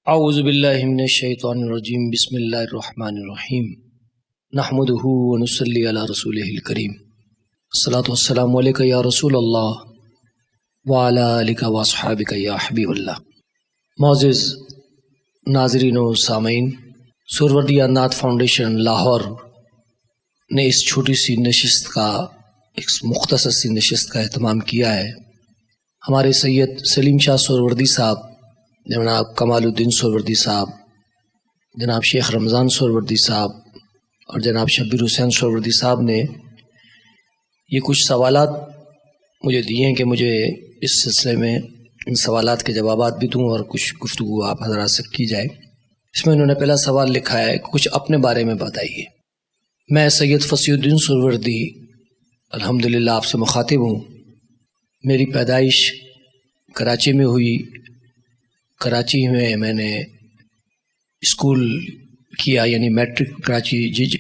اعوذ باللہ من الشیطان الرجیم بسم اللہ الرحمن الرحیم نحمدہ ونصلی علی رسولہ الکریم الصلاۃ والسلام علیک یا رسول اللہ وعلی آلک واصحابک یا حبیب اللہ۔ معزز ناظرین و سامعین، سہروردیہ نعت فاؤنڈیشن لاہور نے اس چھوٹی سی نشست کا ایک مختصر سی نشست کا اہتمام کیا ہے۔ ہمارے سید سلیم شاہ سہروردی صاحب، جناب کمال الدین سہروردی صاحب، جناب شیخ رمضان سہروردی صاحب اور جناب شبیر حسین سہروردی صاحب نے یہ کچھ سوالات مجھے دیے ہیں کہ مجھے اس سلسلے میں ان سوالات کے جوابات بھی دوں اور کچھ گفتگو آپ حضرات سے کی جائے۔ اس میں انہوں نے پہلا سوال لکھا ہے کہ کچھ اپنے بارے میں بتائیے۔ میں سید فصیح الدین سہروردی الحمدللہ آپ سے مخاطب ہوں۔ میری پیدائش کراچی میں ہوئی۔ کراچی میں نے اسکول کیا، یعنی matric Karachi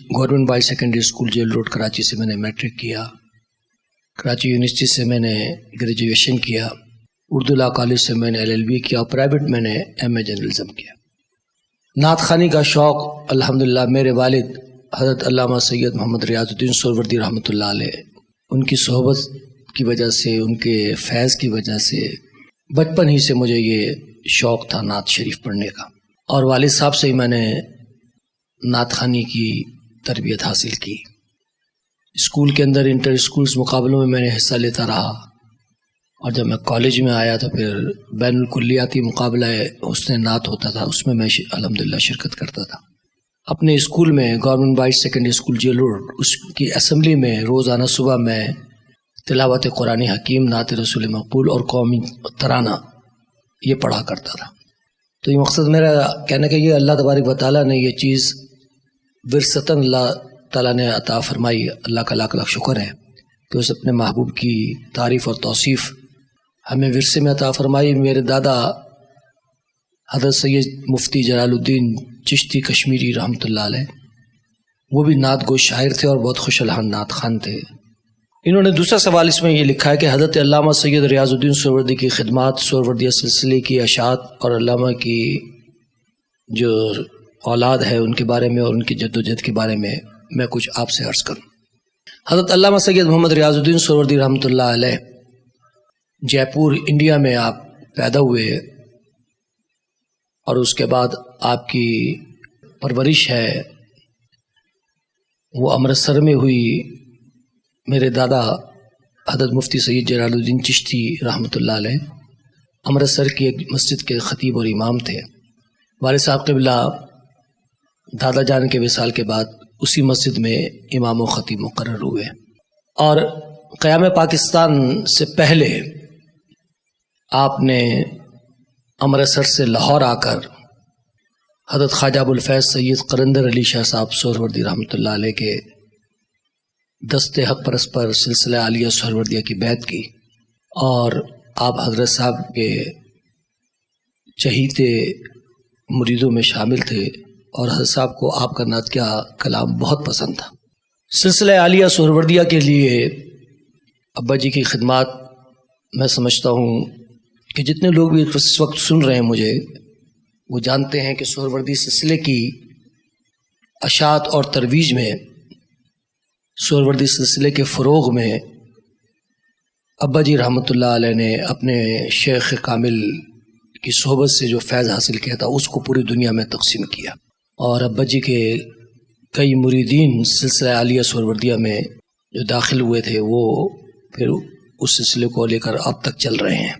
government boys secondary school jail road Karachi سے میں نے میٹرک کیا۔ کراچی یونیورسٹی سے میں نے گریجویشن کیا۔ اردو لا کالج سے میں نے LLB کیا اور پرائیویٹ میں نے MA جرنلزم کیا۔ نعت خوانی کا شوق الحمدللہ میرے والد حضرت علامہ سید محمد ریاض الدین سہروردی رحمۃ اللہ علیہ، ان کی صحبت کی وجہ سے، ان کے فیض کی وجہ سے بچپن ہی سے مجھے یہ شوق تھا نعت شریف پڑھنے کا، اور والد صاحب سے ہی میں نے نعت خوانی کی تربیت حاصل کی۔ اسکول کے اندر انٹر اسکولز مقابلوں میں نے حصہ لیتا رہا، اور جب میں کالج میں آیا تو پھر بین الکلیاتی مقابلہ حسن نعت ہوتا تھا، اس میں الحمدللہ شرکت کرتا تھا۔ اپنے اسکول میں government boys secondary school jail road, اس کی اسمبلی میں روزانہ صبح میں تلاوت قرآن حکیم، نعت رسول مقبول اور قومی ترانہ یہ پڑھا کرتا تھا۔ تو یہ مقصد میرا کہنے کہ یہ اللہ تبارک و تعالیٰ نے یہ چیز ورثتاً اللہ تعالیٰ نے عطا فرمائی۔ اللہ کا لاکھ لاکھ شکر ہے کہ اس اپنے محبوب کی تعریف اور توصیف ہمیں ورثے میں عطا فرمائی۔ میرے دادا حضرت سید مفتی جلال الدین چشتی کشمیری رحمۃ اللہ علیہ، وہ بھی نعت گو شاعر تھے اور بہت خوش الحان نعت خوان تھے۔ انہوں نے دوسرا سوال اس میں یہ لکھا ہے کہ حضرت علامہ سید ریاض الدین سہروردی کی خدمات، سہروردیہ سلسلے کی اشاعت اور علامہ کی جو اولاد ہے ان کے بارے میں اور ان کی جد و جہد کے بارے میں کچھ آپ سے عرض کروں۔ حضرت علامہ سید محمد ریاض الدین سہروردی رحمۃ اللہ علیہ جے پور انڈیا میں آپ پیدا ہوئے، اور اس کے بعد آپ کی پرورش ہے وہ امرتسر میں ہوئی۔ میرے دادا حضرت مفتی سید جلال الدین چشتی رحمۃ اللہ علیہ امرتسر کی ایک مسجد کے خطیب اور امام تھے۔ والد صاحب قبلہ دادا جان کے وصال کے بعد اسی مسجد میں امام و خطیب مقرر ہوئے، اور قیام پاکستان سے پہلے آپ نے امرتسر سے لاہور آ کر حضرت خواجہ ابوالفیض سید قلندر علی شاہ صاحب سہروردی رحمۃ اللہ علیہ کے دست حق پرست پر سلسلہ عالیہ سہروردیہ کی بیعت کی، اور آپ حضرت صاحب کے چہیتے مریدوں میں شامل تھے، اور حضرت صاحب کو آپ کا نعت کا کلام بہت پسند تھا۔ سلسلہ عالیہ سہروردیہ کے لیے ابا جی کی خدمات، میں سمجھتا ہوں کہ جتنے لوگ بھی اس وقت سن رہے ہیں مجھے، وہ جانتے ہیں کہ سہروردی سلسلے کی اشاعت اور ترویج میں، سہروردی سلسلے کے فروغ میں ابا جی رحمۃ اللہ علیہ نے اپنے شیخ کامل کی صحبت سے جو فیض حاصل کیا تھا اس کو پوری دنیا میں تقسیم کیا، اور ابا جی کے کئی مریدین سلسلہ عالیہ سہروردیہ میں جو داخل ہوئے تھے وہ پھر اس سلسلے کو لے کر اب تک چل رہے ہیں۔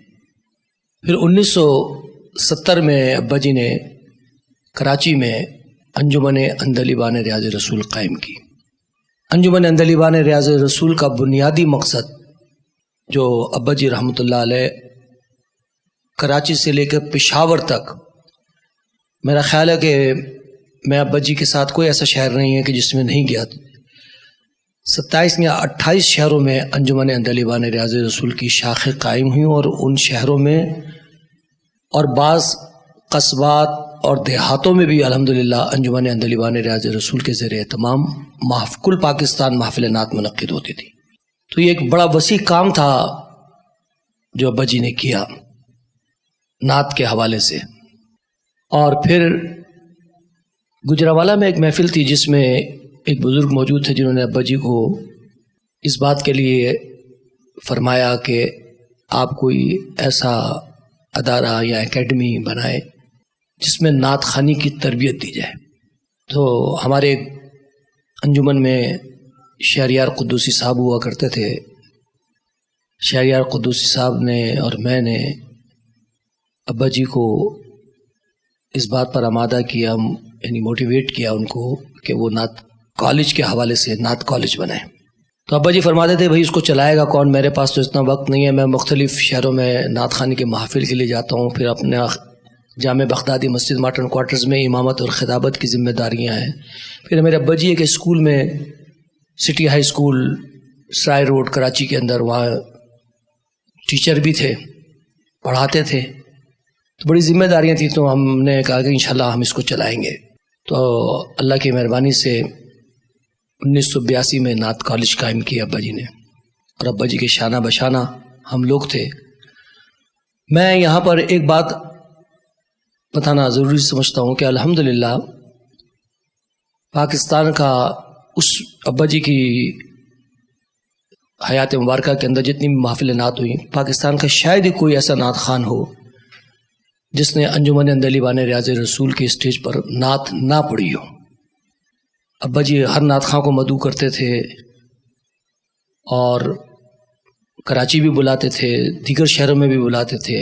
پھر 1970 میں ابا جی نے کراچی میں انجمن عندلیبان ریاض رسول قائم کی۔ انجمن عندلیبان ریاض رسول کا بنیادی مقصد، جو ابا جی رحمۃ اللہ علیہ کراچی سے لے کر پشاور تک، میرا خیال ہے کہ میں ابا جی کے ساتھ کوئی ایسا شہر نہیں ہے کہ جس میں نہیں گیا۔ 27 یا 28 شہروں میں انجمن عندلیبان ریاض رسول کی شاخیں قائم ہوئیں، اور ان شہروں میں اور بعض قصبات اور دیہاتوں میں بھی الحمدللہ انجمن عندلیبان ریاض رسول کے زیر اہتمام کل پاکستان محفل نعت منعقد ہوتی تھی۔ تو یہ ایک بڑا وسیع کام تھا جو ابا جی نے کیا نعت کے حوالے سے۔ اور پھر گجرانوالہ میں ایک محفل تھی جس میں ایک بزرگ موجود تھے جنہوں نے ابا جی کو اس بات کے لیے فرمایا کہ آپ کوئی ایسا ادارہ یا اکیڈمی بنائے جس میں نعت خوانی کی تربیت دی جائے. تو ہمارے انجمن میں شہریار قدوسی صاحب ہوا کرتے تھے. شہریار قدوسی صاحب نے اور میں نے ابا جی کو اس بات پر آمادہ کیا، یعنی موٹیویٹ کیا ان کو کہ وہ نعت کالج کے حوالے سے نعت کالج بنائیں. تو ابا جی فرماتے تھے بھائی اس کو چلائے گا کون، میرے پاس تو اتنا وقت نہیں ہے، میں مختلف شہروں میں نعت خوانی کے محافل کے لیے جاتا ہوں، پھر اپنے جامع بغدادی مسجد ماڈرن کوارٹرز میں امامت اور خطابت کی ذمہ داریاں ہیں. پھر میرے ابا جی ایک اسکول میں سٹی ہائی اسکول سرائے روڈ کراچی کے اندر وہاں ٹیچر بھی تھے، پڑھاتے تھے، تو بڑی ذمہ داریاں تھیں. تو ہم نے کہا کہ انشاءاللہ ہم اس کو چلائیں گے. تو اللہ کی مہربانی سے 1982 میں نعت کالج قائم کیا ابا جی نے، اور ابا جی کے شانہ بشانہ ہم لوگ تھے. میں یہاں پر ایک بات بتانا ضروری سمجھتا ہوں کہ الحمدللہ پاکستان کا اس ابا جی کی حیات مبارکہ کے اندر جتنی محافل نعت ہوئی، پاکستان کا شاید ہی کوئی ایسا نعت خوان ہو جس نے انجمن عندلیبان ریاض رسول کے اسٹیج پر نعت نہ پڑھی ہو. ابا جی ہر نعت خواں کو مدعو کرتے تھے اور کراچی بھی بلاتے تھے، دیگر شہروں میں بھی بلاتے تھے،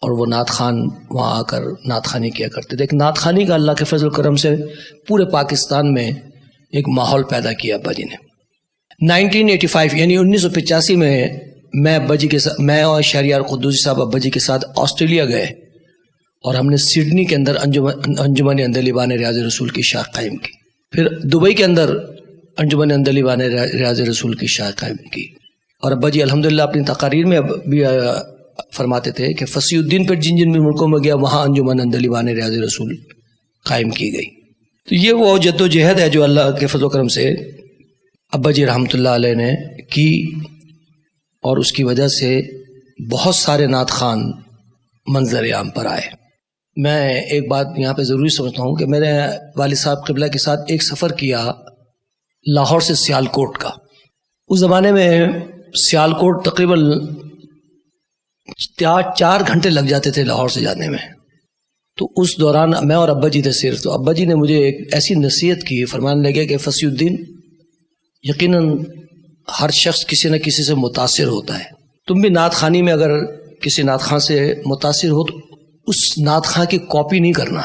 اور وہ نعت خوان وہاں آ کر نعت خوانی کیا کرتے تھے. ایک نعت خوانی کا اللہ کے فضل و کرم سے پورے پاکستان میں ایک ماحول پیدا کیا ابا جی نے. 1985 یعنی 1985 میں میں ابا جی کے ساتھ، میں اور شہریار قدوسی صاحب ابا جی کے ساتھ آسٹریلیا گئے، اور ہم نے سڈنی کے اندر انجمن عندلیبان ریاض رسول کی شاخ قائم کی. پھر دبئی کے اندر انجمن عندلیبان ریاض رسول کی شاخ قائم کی. اور ابا جی الحمدللہ اپنی تقاریر میں بھی فرماتے تھے کہ فصیح الدین پر جن بھی ملکوں میں گیا وہاں انجمن عندلیبان ریاض رسول قائم کی گئی. تو یہ وہ جد و جہد ہے جو اللہ کے فضل و کرم سے ابا جی رحمۃ اللہ علیہ نے کی، اور اس کی وجہ سے بہت سارے نعت خوان منظر عام پر آئے. میں ایک بات یہاں پہ ضروری سمجھتا ہوں کہ میرے والد صاحب قبلہ کے ساتھ ایک سفر کیا لاہور سے سیالکوٹ کا. اس زمانے میں سیالکوٹ تقریباً 4 گھنٹے لگ جاتے تھے لاہور سے جانے میں. تو اس دوران میں اور ابا جی تھے صرف. تو ابا جی نے مجھے ایک ایسی نصیحت کی، فرمانے لگے کہ فصیح الدین یقیناً ہر شخص کسی نہ کسی سے متاثر ہوتا ہے، تم بھی نعت خوانی میں اگر کسی نعت خواں سے متاثر ہو تو اس نعت خواں کی کاپی نہیں کرنا،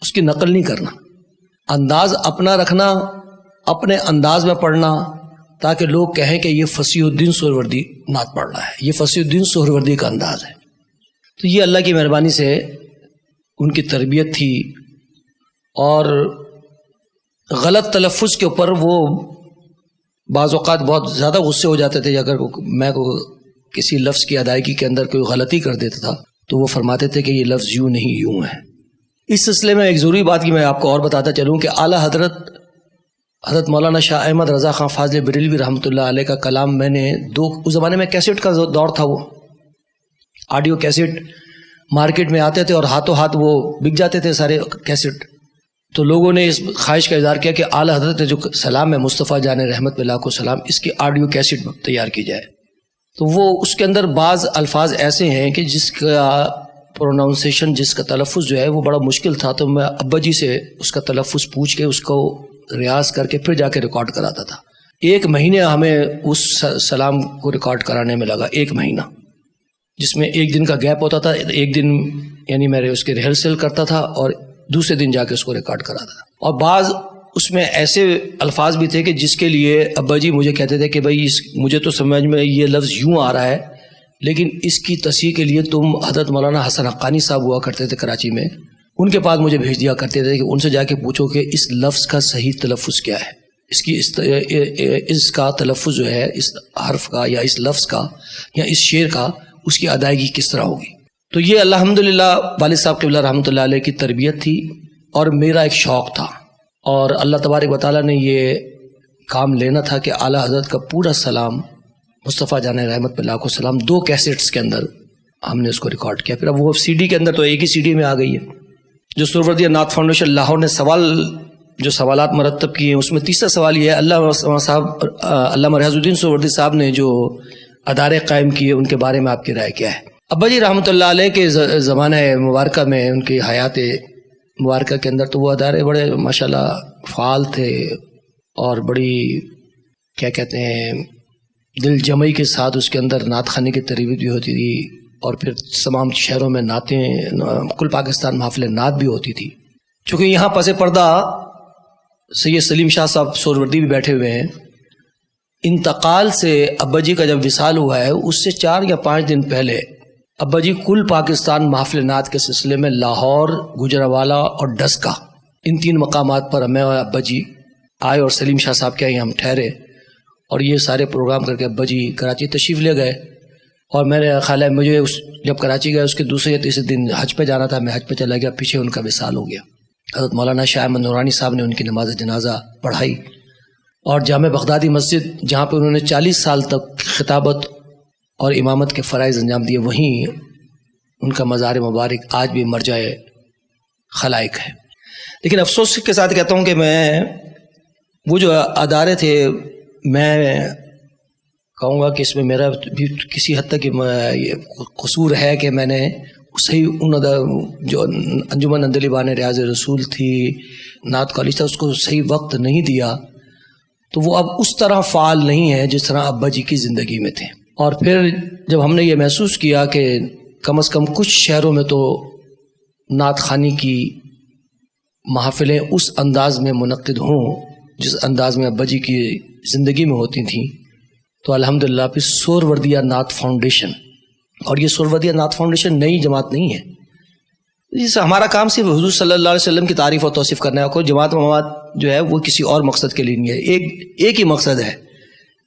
اس کی نقل نہیں کرنا، انداز اپنا رکھنا، اپنے انداز میں پڑھنا، تاکہ لوگ کہیں کہ یہ فصیح الدین سہروردی نعت پڑھ رہا ہے، یہ فصیح الدین سہروردی کا انداز ہے. تو یہ اللہ کی مہربانی سے ان کی تربیت تھی. اور غلط تلفظ کے اوپر وہ بعض اوقات بہت زیادہ غصے ہو جاتے تھے. اگر میں کسی لفظ کی ادائیگی کے اندر کوئی غلطی کر دیتا تھا تو وہ فرماتے تھے کہ یہ لفظ یوں نہیں یوں ہے. اس سلسلے میں ایک ضروری بات کی میں آپ کو اور بتاتا چلوں کہ اعلیٰ حضرت مولانا شاہ احمد رضا خان فاضل بریلوی رحمۃ اللہ علیہ کا کلام میں نے اس زمانے میں کیسٹ کا دور تھا، وہ آڈیو کیسٹ مارکیٹ میں آتے تھے اور ہاتھوں ہاتھ وہ بک جاتے تھے سارے کیسٹ. تو لوگوں نے اس خواہش کا اظہار کیا کہ اعلیٰ حضرت نے جو سلام ہے مصطفیٰ جان رحمت اللہ کو سلام، اس کی آڈیو کیسٹ تیار کی جائے. تو وہ اس کے اندر بعض الفاظ ایسے ہیں کہ جس کا پروناؤنسیشن، جس کا تلفظ جو ہے وہ بڑا مشکل تھا. تو میں ابا جی سے اس کا تلفظ پوچھ کے اس کو ریاض کر کے پھر جا کے ریکارڈ کراتا تھا. 1 مہینے ہمیں اس سلام کو ریکارڈ کرانے میں لگا، 1 مہینہ، جس میں 1 دن کا گیپ ہوتا تھا. 1 دن یعنی میں اس کے ریہرسل کرتا تھا اور دوسرے دن جا کے اس کو ریکارڈ کراتا تھا. اور بعض اس میں ایسے الفاظ بھی تھے کہ جس کے لیے ابا جی مجھے کہتے تھے کہ بھائی مجھے تو سمجھ میں یہ لفظ یوں آ رہا ہے، لیکن اس کی تصحیح کے لیے تم حضرت مولانا حسن حقانی صاحب ہوا کرتے تھے کراچی میں، ان کے پاس مجھے بھیج دیا کرتے تھے کہ ان سے جا کے پوچھو کہ اس لفظ کا صحیح تلفظ کیا ہے، اس کا تلفظ جو ہے اس حرف کا یا اس لفظ کا یا اس شعر کا، اس کی ادائیگی کس طرح ہوگی. تو یہ الحمدللہ والد صاحب قبلہ رحمۃ اللہ علیہ کی تربیت تھی اور میرا ایک شوق تھا. اور اللہ تبارک و تعالیٰ نے یہ کام لینا تھا کہ اعلیٰ حضرت کا پورا سلام مصطفیٰ جان رحمت اللہ کو سلام 2 کیسٹس کے اندر ہم نے اس کو ریکارڈ کیا. پھر اب وہ CD کے اندر تو ایک ہی CD میں آ گئی ہے. جو سہروردیہ نعت فاؤنڈیشن لاہور نے جو سوالات مرتب کیے ہیں، اس میں تیسرا سوال یہ ہے، علامہ ریاض الدین سہروردی صاحب نے جو ادارے قائم کیے ان کے بارے میں آپ کی رائے کیا ہے؟ ابا جی رحمۃ اللہ علیہ کے زمانہ مبارکہ میں، ان کی حیات مبارکہ کے اندر تو وہ ادارے بڑے ماشاءاللہ فعال تھے، اور بڑی کیا کہتے ہیں دل جمعی کے ساتھ اس کے اندر نعت خوانی کی تربیت بھی ہوتی تھی، اور پھر تمام شہروں میں نعتیں، کل پاکستان محافل نعت بھی ہوتی تھی۔ چونکہ یہاں پس پردہ سید سلیم شاہ صاحب سہروردی بھی بیٹھے ہوئے ہیں، انتقال سے ابا جی کا جب وصال ہوا ہے اس سے 4 یا 5 دن پہلے ابا جی کل پاکستان محافل نعت کے سلسلے میں لاہور، گجرانوالہ اور ڈسکا، ان 3 مقامات پر میں اور ابا جی آئے، اور سلیم شاہ صاحب کے یہاں ہم ٹھہرے، اور یہ سارے پروگرام کر کے ابا جی کراچی تشریف لے گئے۔ اور میرے خیال ہے مجھے جب کراچی گئے اس کے دوسرے یا تیسرے دن حج پہ جانا تھا، میں حج پہ چلا گیا، پیچھے ان کا وصال ہو گیا۔ حضرت مولانا شاہ احمد نورانی صاحب نے ان کی نماز جنازہ پڑھائی، اور جامع بغدادی مسجد جہاں پہ انہوں نے 40 سال تک خطابت اور امامت کے فرائض انجام دیے، وہیں ان کا مزار مبارک آج بھی مرجع خلائق ہے۔ لیکن افسوس کے ساتھ کہتا ہوں کہ میں وہ جو ادارے تھے، میں کہوں گا کہ اس میں میرا بھی کسی حد تک قصور ہے کہ میں نے صحیح جو انجمن عندلیبان ریاض رسول تھی، نعت کالج تھا، اس کو صحیح وقت نہیں دیا، تو وہ اب اس طرح فعال نہیں ہے جس طرح ابا جی کی زندگی میں تھے۔ اور پھر جب ہم نے یہ محسوس کیا کہ کم از کم کچھ شہروں میں تو نعت خوانی کی محافلیں اس انداز میں منعقد ہوں جس انداز میں ابا جی کی زندگی میں ہوتی تھیں، تو الحمدللہ پھر سہروردیہ نعت فاؤنڈیشن، اور یہ سہروردیہ نعت فاؤنڈیشن نئی جماعت نہیں ہے، جس ہمارا کام صرف حضور صلی اللہ علیہ وسلم کی تعریف اور توصیف کرنا ہے، کوئی جماعت جو ہے وہ کسی اور مقصد کے لیے نہیں ہے، ایک ہی مقصد ہے،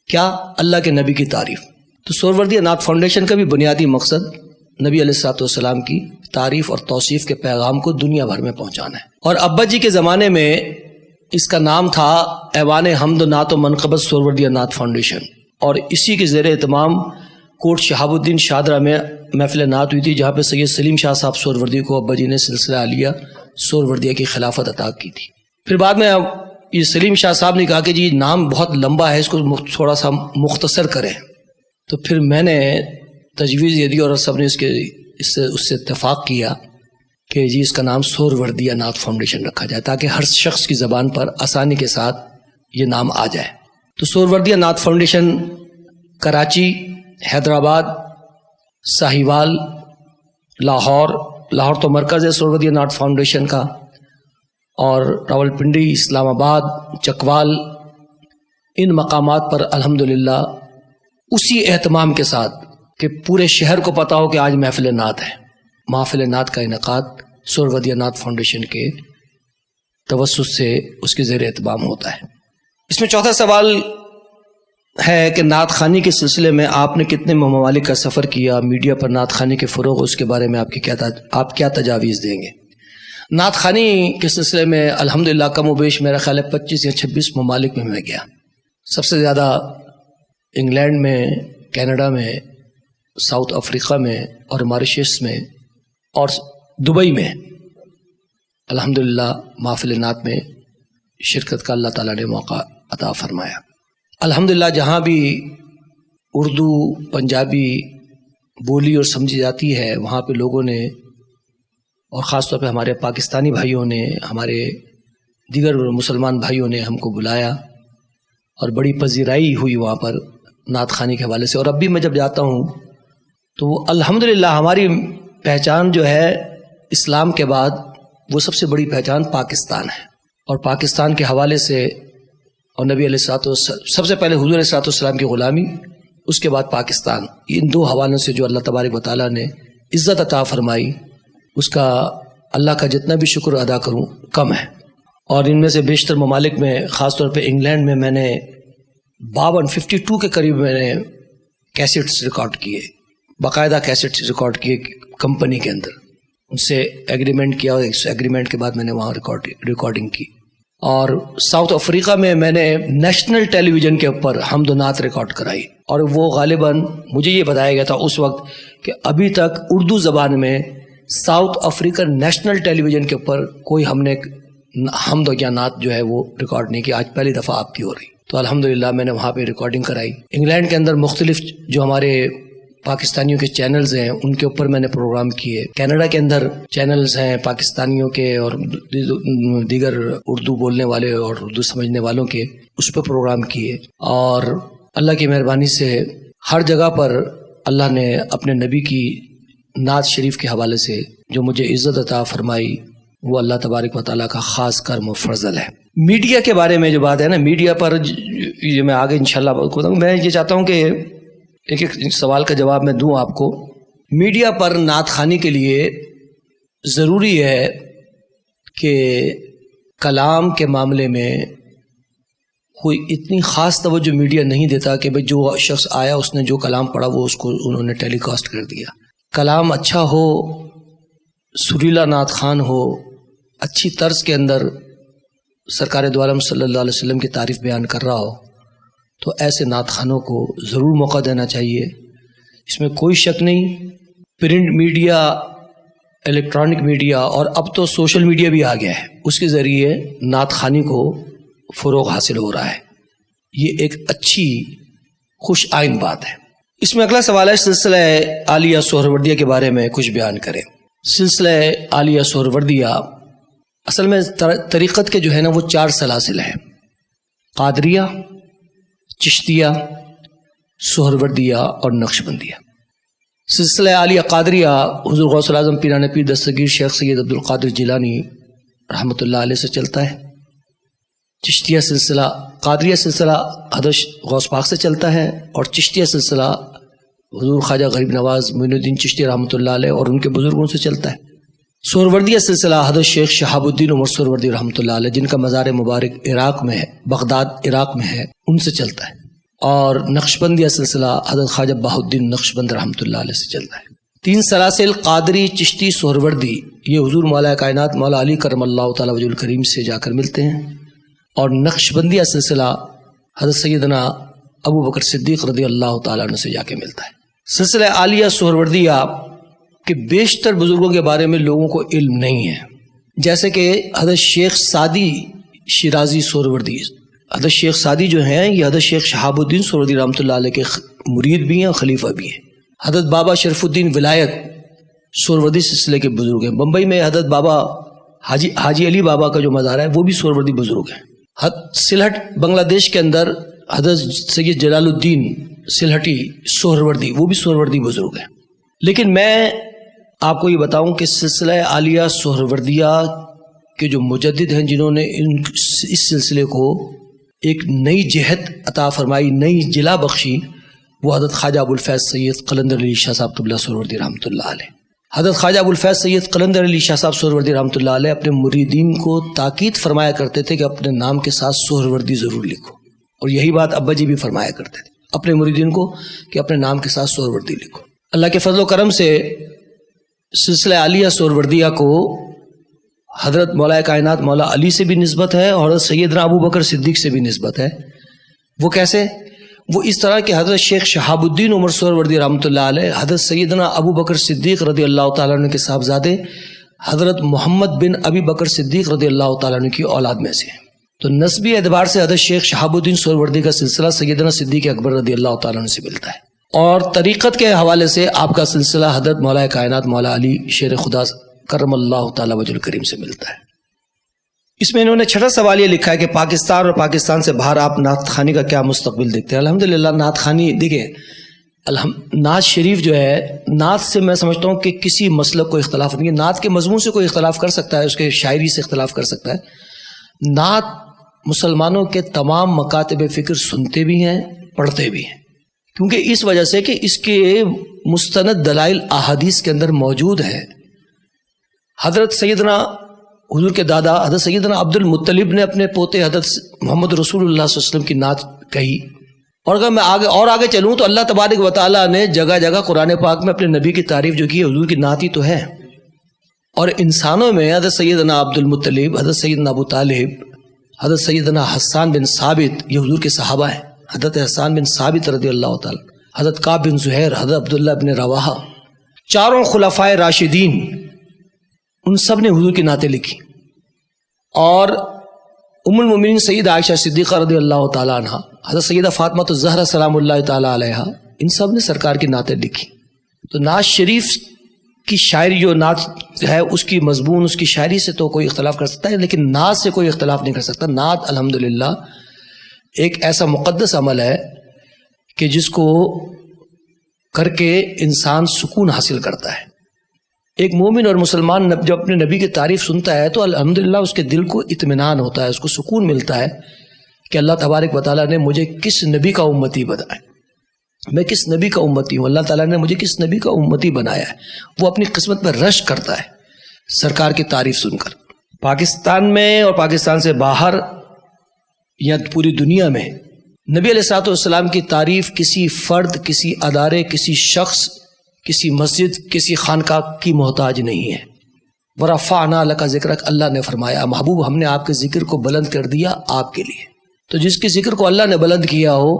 کیا؟ اللہ کے نبی کی تعریف۔ تو سہروردیہ نعت فاؤنڈیشن کا بھی بنیادی مقصد نبی علیہ الصلوۃ والسلام کی تعریف اور توصیف کے پیغام کو دنیا بھر میں پہنچانا ہے۔ اور ابا جی کے زمانے میں اس کا نام تھا ایوان حمد و نعت و منقبت سہروردیہ نعت فاؤنڈیشن، اور اسی کے زیر اہتمام کوٹ شہاب الدین شادرہ میں محفل نعت ہوئی تھی، جہاں پہ سید سلیم شاہ صاحب سہروردی کو ابا جی نے سلسلہ عالیہ سہروردیہ کی خلافت عطا کی تھی۔ پھر بعد میں یہ سلیم شاہ صاحب نے کہا کہ جی نام بہت لمبا ہے، اس کو تھوڑا سا مختصر کریں، تو پھر میں نے تجویز یہ دی اور سب نے اس سے اتفاق کیا کہ جی اس کا نام سہروردیہ نعت فاؤنڈیشن رکھا جائے، تاکہ ہر شخص کی زبان پر آسانی کے ساتھ یہ نام آ جائے۔ تو سہروردیہ نعت فاؤنڈیشن کراچی، حیدرآباد، ساہیوال، لاہور تو مرکز ہے سہروردیہ نعت فاؤنڈیشن کا، اور راولپنڈی، اسلام آباد، چکوال، ان مقامات پر الحمدللہ اسی اہتمام کے ساتھ کہ پورے شہر کو پتہ ہو کہ آج محفل نعت ہے، محفل نعت کا انعقاد سہروردیہ نعت فاؤنڈیشن کے توسط سے اس کے زیر اہتمام ہوتا ہے۔ اس میں چوتھا سوال ہے کہ نعت خوانی کے سلسلے میں آپ نے کتنے ممالک کا سفر کیا، میڈیا پر نعت خوانی کے فروغ، اس کے بارے میں آپ کیا تجاویز دیں گے؟ نعت خوانی کے سلسلے میں الحمدللہ کم و بیش میرا خیال ہے 25 یا 26 ممالک میں گیا۔ سب سے زیادہ انگلینڈ میں، کینیڈا میں، ساؤتھ افریقہ میں، اور ماریشس میں، اور دبئی میں الحمدللہ محفل نعت میں شرکت کا اللہ تعالیٰ نے موقع عطا فرمایا۔ الحمدللہ جہاں بھی اردو، پنجابی بولی اور سمجھی جاتی ہے، وہاں پہ لوگوں نے، اور خاص طور پہ ہمارے پاکستانی بھائیوں نے، ہمارے دیگر مسلمان بھائیوں نے ہم کو بلایا، اور بڑی پذیرائی ہوئی وہاں پر نعت خوانی کے حوالے سے۔ اور اب بھی میں جب جاتا ہوں تو الحمدللہ ہماری پہچان جو ہے اسلام کے بعد، وہ سب سے بڑی پہچان پاکستان ہے، اور پاکستان کے حوالے سے، اور نبی علیہ الصلوۃ والسلام، سب سے پہلے حضور علیہ الصلوۃ والسلام کی غلامی، اس کے بعد پاکستان، ان 2 حوالوں سے جو اللہ تبارک و تعالیٰ نے عزت عطا فرمائی، اس کا اللہ کا جتنا بھی شکر ادا کروں کم ہے۔ اور ان میں سے بیشتر ممالک میں، خاص طور پہ انگلینڈ میں میں نے 52 کے قریب میں نے کیسٹس ریکارڈ کیے، باقاعدہ کیسٹس ریکارڈ کیے کمپنی کے اندر، ان سے ایگریمنٹ کیا، اور اس ایگریمنٹ کے بعد میں نے وہاں ریکارڈنگ کی۔ اور ساؤتھ افریقہ میں میں نے نیشنل ٹیلی ویژن کے اوپر حمد و نعت ریکارڈ کرائی، اور وہ غالباً مجھے یہ بتایا گیا تھا اس وقت کہ ابھی تک اردو زبان میں ساؤتھ افریقن نیشنل ٹیلی ویژن کے اوپر کوئی ہم نے حمد و نعت جو ہے وہ ریکارڈ نہیں کیا. آج پہلی دفعہ آپ کی ہو رہی. تو الحمدللہ میں نے وہاں پہ ریکارڈنگ کرائی. انگلینڈ کے اندر مختلف جو ہمارے پاکستانیوں کے چینلز ہیں ان کے اوپر میں نے پروگرام کیے. کینیڈا کے اندر چینلز ہیں پاکستانیوں کے اور دیگر اردو بولنے والے اور اردو سمجھنے والوں کے, اس پہ پروگرام کیے. اور اللہ کی مہربانی سے ہر جگہ پر اللہ نے اپنے نبی کی نعت شریف کے حوالے سے جو مجھے عزت عطا فرمائی وہ اللہ تبارک و تعالیٰ کا خاص کرم و فضل ہے. میڈیا کے بارے میں جو بات ہے نا, میڈیا پر یہ میں آگے انشاءاللہ بتاؤں. میں یہ چاہتا ہوں کہ ایک ایک سوال کا جواب میں دوں آپ کو. میڈیا پر نعت خوانی کے لیے ضروری ہے کہ کلام کے معاملے میں کوئی اتنی خاص توجہ میڈیا نہیں دیتا کہ بھئی جو شخص آیا اس نے جو کلام پڑھا وہ اس کو انہوں نے ٹیلی کاسٹ کر دیا. کلام اچھا ہو, سریلا نعت خوان ہو, اچھی طرز کے اندر سرکار دو عالم صلی اللہ علیہ وسلم کی تعریف بیان کر رہا ہو تو ایسے نعت خوانوں کو ضرور موقع دینا چاہیے. اس میں کوئی شک نہیں. پرنٹ میڈیا, الیکٹرانک میڈیا اور اب تو سوشل میڈیا بھی آ گیا ہے, اس کے ذریعے نعت خوانی کو فروغ حاصل ہو رہا ہے. یہ ایک اچھی خوش آئند بات ہے. اس میں اگلا سوال ہے سلسلہ عالیہ سہروردیہ کے بارے میں کچھ بیان کریں. سلسلہ عالیہ سہروردیہ اصل میں طریقت کے جو ہے نا وہ 4 سلاسل ہیں: قادریہ, چشتیہ, سہروردیہ اور نقشبندیہ. سلسلہ عالیہ قادریہ حضور غوث الاعظم پیران پیر دستگیر شیخ سید عبد القادر جیلانی رحمۃ اللہ علیہ سے چلتا ہے. چشتیہ سلسلہ, قادریہ سلسلہ حضرت غوث پاک سے چلتا ہے, اور چشتیہ سلسلہ حضور خواجہ غریب نواز معین الدین چشتی رحمۃ اللہ علیہ اور ان کے بزرگوں سے چلتا ہے. سہروردیہ سلسلہ حضرت شیخ شہاب الدین عمر سہروردی رحمۃ اللہ علیہ جن کا مزار مبارک عراق میں ہے, بغداد عراق میں ہے, ان سے چلتا ہے. اور نقشبندیہ سلسلہ حضرت خواجہ بہاء الدین نقشبند رحمۃ اللہ علیہ سے چلتا ہے. 3 سلاسل قادری, چشتی, سہروردی یہ حضور مولا کائنات مولا علی کرم اللہ تعالی وجہ الکریم سے جا کر ملتے ہیں. اور نقشبندیہ سلسلہ حضرت سیدنا ابو بکر صدیق رضی اللہ تعالیٰ عنہ سے جا کے ملتا ہے. سلسلہ عالیہ سہروردیہ کے بیشتر بزرگوں کے بارے میں لوگوں کو علم نہیں ہے, جیسے کہ حضرت شیخ سعدی شیرازی سہروردی. حضرت شیخ سعدی جو ہیں یہ حضرت شیخ شہاب الدین سہروردی رحمۃ اللہ علیہ کے مرید بھی ہیں اور خلیفہ بھی ہیں. حضرت بابا شرف الدین ولایت سہروردی سلسلے کے بزرگ ہیں. بمبئی میں حضرت بابا حاجی علی بابا کا جو مزار ہے وہ بھی سہروردی بزرگ ہیں. سلہٹ بنگلہ دیش کے اندر حضرت سید جلال الدین سلہٹی سہروردی وہ بھی سہروردی بزرگ ہیں. لیکن میں آپ کو یہ بتاؤں کہ سلسلہ عالیہ سہروردیہ کے جو مجدد ہیں جنہوں نے اس سلسلے کو ایک نئی جہت عطا فرمائی, نئی جلا بخشی, وہ حضرت خواجہ ابو الفیض سید قلندر علی شاہ صاحب قبلہ سہروردی رحمۃ اللہ علیہ. حضرت خواجہ ابو الفیض سید قلندر علی شاہ صاحب سہروردی رحمۃ اللہ علیہ اپنے مریدین کو تاکید فرمایا کرتے تھے کہ اپنے نام کے ساتھ سہروردی ضرور لکھو, اور یہی بات ابا جی بھی فرمایا کرتے تھے اپنے مریدین کو کہ اپنے نام کے ساتھ سہروردی لکھو. اللہ کے فضل و کرم سے سلسلہ عالیہ سہروردیہ کو حضرت مولا کائنات مولا علی سے بھی نسبت ہے اور حضرت سیدنا ابو بکر صدیق سے بھی نسبت ہے. وہ کیسے؟ وہ اس طرح کہ حضرت شیخ شہاب الدین عمر سہروردی رحمۃ اللہ علیہ حضرت سیدنا ابو بکر صدیق رضی اللہ تعالیٰ عنہ کے صاحبزادے حضرت محمد بن ابی بکر صدیق رضی اللہ تعالیٰ عنہ کی اولاد میں سے ہیں. تو نسبی اعتبار سے حضرت شیخ شہاب الدین سہروردی کا سلسلہ سیدنا صدیق اکبر رضی اللہ تعالیٰ عنہ سے ملتا ہے. اور طریقت کے حوالے سے آپ کا سلسلہ حضرت مولا کائنات مولا علی شیر خدا کرم اللہ تعالیٰ وجہ الکریم سے ملتا ہے. اس میں انہوں نے 6واں سوال یہ لکھا ہے کہ پاکستان اور پاکستان سے باہر آپ نعت خوانی کا کیا مستقبل دیکھتے ہیں؟ الحمدللہ نعت خوانی دیکھیں نعت شریف جو ہے, نعت سے میں سمجھتا ہوں کہ کسی مسلک کو اختلاف نہیں ہے. نعت کے مضمون سے کوئی اختلاف کر سکتا ہے, اس کے شاعری سے اختلاف کر سکتا ہے. نعت مسلمانوں کے تمام مکاتب فکر سنتے بھی ہیں, پڑھتے بھی ہیں, کیونکہ اس وجہ سے کہ اس کے مستند دلائل احادیث کے اندر موجود ہے. حضرت سیدنا حضور کے دادا حضرت سیدنا عبد المطلب نے اپنے پوتے حضرت محمد رسول اللہ صلی اللہ علیہ وسلم کی نعت کہی. اور اگر میں آگے چلوں تو اللہ تبارک و تعالیٰ نے جگہ جگہ قرآن پاک میں اپنے نبی کی تعریف جو کی ہے, حضور کی نعت ہی تو ہے. اور انسانوں میں حضرت سیدنا عبد المطلب, حضرت سیدنا ابو طالب, حضرت سیدنا حسان بن ثابت, یہ حضور کے صحابہ ہیں. حضرت حسان بن ثابت رضی اللہ تعالیٰ, حضرت کعب بن زہیر, حضرت عبداللہ بن رواحہ, چاروں خلفائے راشدین ان سب نے حضور کی نعتیں لکھی، اور ام المومنین سیدہ عائشہ صدیقہ رضی اللہ تعالیٰ عنہ، حضرت سیدہ فاطمہ الزہرا سلام اللہ تعالیٰ علیہا، ان سب نے سرکار کی نعتیں لکھی۔ تو نعت شریف کی شاعری، جو نعت ہے اس کی مضمون، اس کی شاعری سے تو کوئی اختلاف کر سکتا ہے، لیکن نعت سے کوئی اختلاف نہیں کر سکتا۔ نعت الحمدللہ ایک ایسا مقدس عمل ہے کہ جس کو کر کے انسان سکون حاصل کرتا ہے۔ ایک مومن اور مسلمان جب اپنے نبی کی تعریف سنتا ہے تو الحمدللہ اس کے دل کو اطمینان ہوتا ہے، اس کو سکون ملتا ہے کہ اللہ تبارک و تعالیٰ نے مجھے کس نبی کا امتی بنایا، میں کس نبی کا امتی ہوں، اللہ تعالیٰ نے مجھے کس نبی کا امتی بنایا ہے۔ وہ اپنی قسمت پر رشک کرتا ہے سرکار کی تعریف سن کر۔ پاکستان میں اور پاکستان سے باہر یا پوری دنیا میں نبی علیہ الصلوۃ والسلام کی تعریف کسی فرد، کسی ادارے، کسی شخص، کسی مسجد، کسی خانقاہ کی محتاج نہیں ہے۔ وَرَفَعْنَا لَكَ ذِكْرَكَ، اللہ نے فرمایا محبوب ہم نے آپ کے ذکر کو بلند کر دیا آپ کے لیے۔ تو جس کے ذکر کو اللہ نے بلند کیا ہو،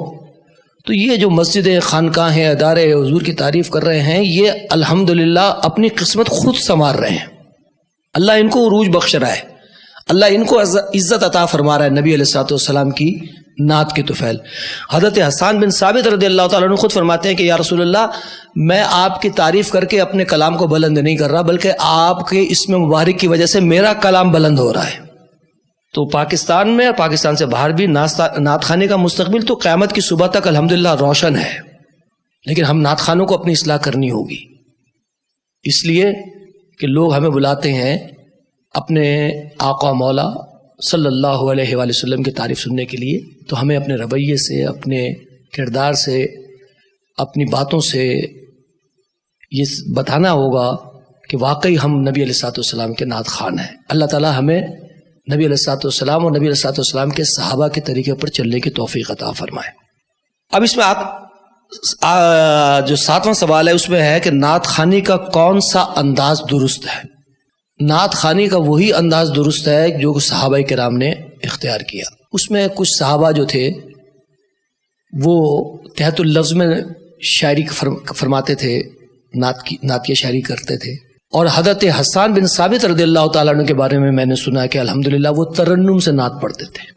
تو یہ جو مسجدیں، خانقاہیں، ادارے حضور کی تعریف کر رہے ہیں، یہ الحمدللہ اپنی قسمت خود سنوار رہے ہیں۔ اللہ ان کو عروج بخش رہا ہے، اللہ ان کو عزت عطا فرما رہا ہے نبی علیہ الصلوۃ والسلام کی نعت کے طفیل۔ حضرت حسان بن ثابت رضی اللہ تعالیٰ عنہ خود فرماتے ہیں کہ یا رسول اللہ، میں آپ کی تعریف کر کے اپنے کلام کو بلند نہیں کر رہا، بلکہ آپ کے اسم مبارک کی وجہ سے میرا کلام بلند ہو رہا ہے۔ تو پاکستان میں اور پاکستان سے باہر بھی نعت خانے کا مستقبل تو قیامت کی صبح تک الحمدللہ روشن ہے، لیکن ہم نعت خانوں کو اپنی اصلاح کرنی ہوگی، اس لیے کہ لوگ ہمیں بلاتے ہیں اپنے آقا مولا صلی اللہ علیہ وآلہ وسلم کی تعریف سننے کے لیے، تو ہمیں اپنے رویے سے، اپنے کردار سے، اپنی باتوں سے یہ بتانا ہوگا کہ واقعی ہم نبی علیہ الصلوۃ والسلام کے نعت خوان ہیں۔ اللہ تعالیٰ ہمیں نبی علیہ الصلوۃ والسلام اور نبی علیہ الصلوۃ والسلام کے صحابہ کے طریقے پر چلنے کی توفیق عطا فرمائے۔ اب اس میں جو 7واں سوال ہے اس میں ہے کہ نعت خوانی کا کون سا انداز درست ہے؟ نعت خوانی کا وہی انداز درست ہے جو صحابہ کرام نے اختیار کیا۔ اس میں کچھ صحابہ جو تھے وہ تحت اللفظ میں شاعری فرماتے تھے، نعت کی شاعری کرتے تھے، اور حضرت حسان بن ثابت رضی اللہ تعالیٰ عنہ کے بارے میں نے سنا ہے کہ الحمدللہ وہ ترنم سے نعت پڑھتے تھے۔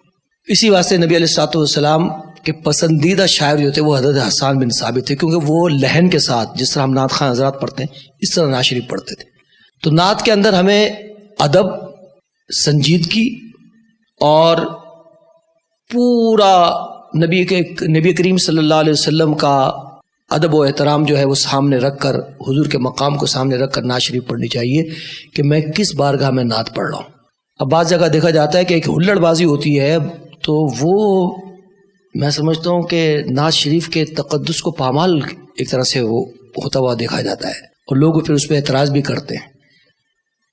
اسی واسطے نبی علیہ الصلوۃ والسلام کے پسندیدہ شاعر جو تھے وہ حضرت حسان بن ثابت تھے، کیونکہ وہ لہن کے ساتھ جس طرح ہم نعت خواں حضرات پڑھتے ہیں اس طرح نعت شریف پڑھتے تھے۔ تو نعت کے اندر ہمیں ادب، سنجیدگی اور پورا نبی کریم صلی اللہ علیہ وسلم کا ادب و احترام جو ہے وہ سامنے رکھ کر، حضور کے مقام کو سامنے رکھ کر نعت شریف پڑھنی چاہیے کہ میں کس بارگاہ میں نعت پڑھ رہا ہوں۔ اب بعض جگہ دیکھا جاتا ہے کہ ایک ہلڑ بازی ہوتی ہے، تو وہ میں سمجھتا ہوں کہ نعت شریف کے تقدس کو پامال ایک طرح سے وہ ہوتا ہوا دیکھا جاتا ہے، اور لوگ پھر اس پہ اعتراض بھی کرتے ہیں۔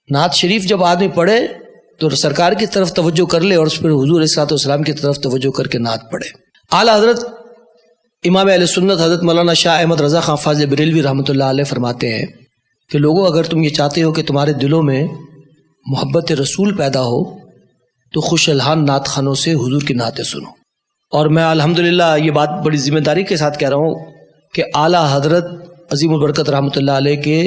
نعت شریف جب آدمی پڑھے تو سرکار کی طرف توجہ کر لے، اور اس پر حضور علیہ الصلوۃ والسلام کی طرف توجہ کر کے نعت پڑھے۔ اعلیٰ حضرت امام اہل سنت حضرت مولانا شاہ احمد رضا خان فاضل بریلوی رحمۃ اللہ علیہ فرماتے ہیں کہ لوگوں، اگر تم یہ چاہتے ہو کہ تمہارے دلوں میں محبت رسول پیدا ہو تو خوش الحان نعت خانوں سے حضور کی نعتیں سنو۔ اور میں الحمدللہ یہ بات بڑی ذمہ داری کے ساتھ کہہ رہا ہوں کہ اعلیٰ حضرت عظیم البرکت رحمۃ اللہ علیہ کے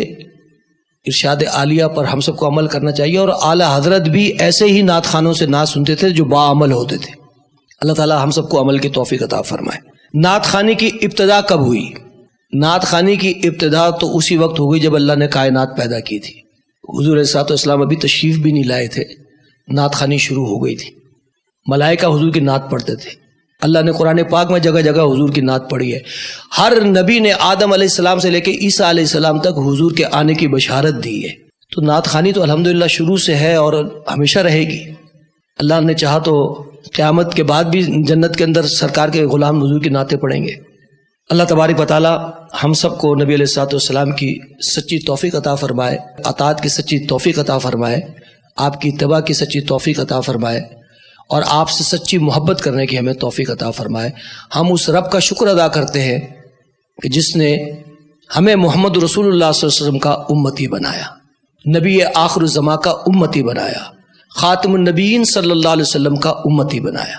ارشاد عالیہ پر ہم سب کو عمل کرنا چاہیے، اور اعلیٰ حضرت بھی ایسے ہی نعت خانوں سے نعت سنتے تھے جو باعمل ہوتے تھے۔ اللہ تعالیٰ ہم سب کو عمل کی توفیق عطا فرمائے۔ نعت خوانی کی ابتدا کب ہوئی؟ نعت خوانی کی ابتدا تو اسی وقت ہو گئی جب اللہ نے کائنات پیدا کی تھی۔ حضور علیہ الصلوۃ والسلام ابھی تشریف بھی نہیں لائے تھے، نعت خوانی شروع ہو گئی تھی۔ ملائکہ حضور کی نعت پڑھتے تھے، اللہ نے قرآن پاک میں جگہ جگہ حضور کی نعت پڑھی ہے۔ ہر نبی نے آدم علیہ السلام سے لے کے عیسیٰ علیہ السلام تک حضور کے آنے کی بشارت دی ہے۔ تو نعت خوانی تو الحمدللہ شروع سے ہے اور ہمیشہ رہے گی۔ اللہ نے چاہا تو قیامت کے بعد بھی جنت کے اندر سرکار کے غلام حضور کی نعتیں پڑھیں گے۔ اللہ تبارک و تعالی ہم سب کو نبی علیہ الصلوۃ والسلام کی سچی توفیق عطا فرمائے، اطاعت کی سچی توفیق عطا فرمائے، آپ کی اتباع کی سچی توفیق عطا فرمائے، اور آپ سے سچی محبت کرنے کی ہمیں توفیق عطا فرمائے۔ ہم اس رب کا شکر ادا کرتے ہیں کہ جس نے ہمیں محمد رسول اللہ صلی اللہ علیہ وسلم کا امتی بنایا، نبی آخر الزماں کا امتی بنایا، خاتم النبیین صلی اللہ علیہ وسلم کا امتی بنایا۔